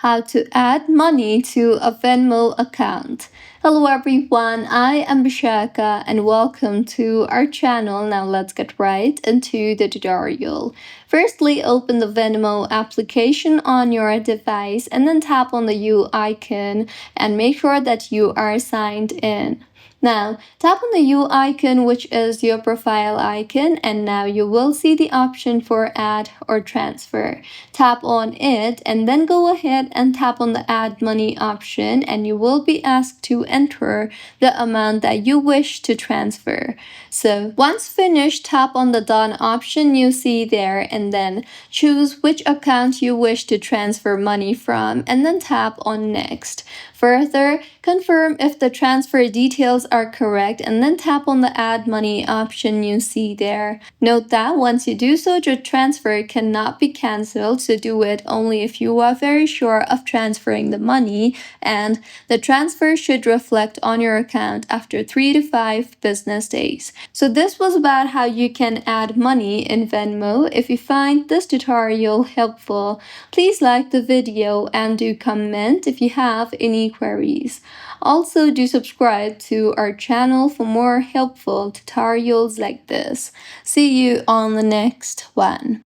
how to add money to a Venmo account. Hello everyone, I am Bishaka and welcome to our channel. Now let's get right into the tutorial. Firstly, open the Venmo application on your device and then tap on the U icon and make sure that you are signed in. Now, tap on the U icon, which is your profile icon, and now you will see the option for add or transfer. Tap on it and then go ahead and tap on the add money option, and you will be asked to enter the amount that you wish to transfer. So once finished, tap on the done option you see there and then choose which account you wish to transfer money from and then tap on next. Further, confirm if the transfer details are correct and then tap on the add money option you see there. Note that once you do so, your transfer cannot be cancelled, so do it only if you are very sure of transferring the money, and the transfer should reflect on your account after 3 to 5 business days. So this was about how you can add money in Venmo. If you find this tutorial helpful, please like the video and do comment if you have any queries. Also, do subscribe to our channel for more helpful tutorials like this. See you on the next one.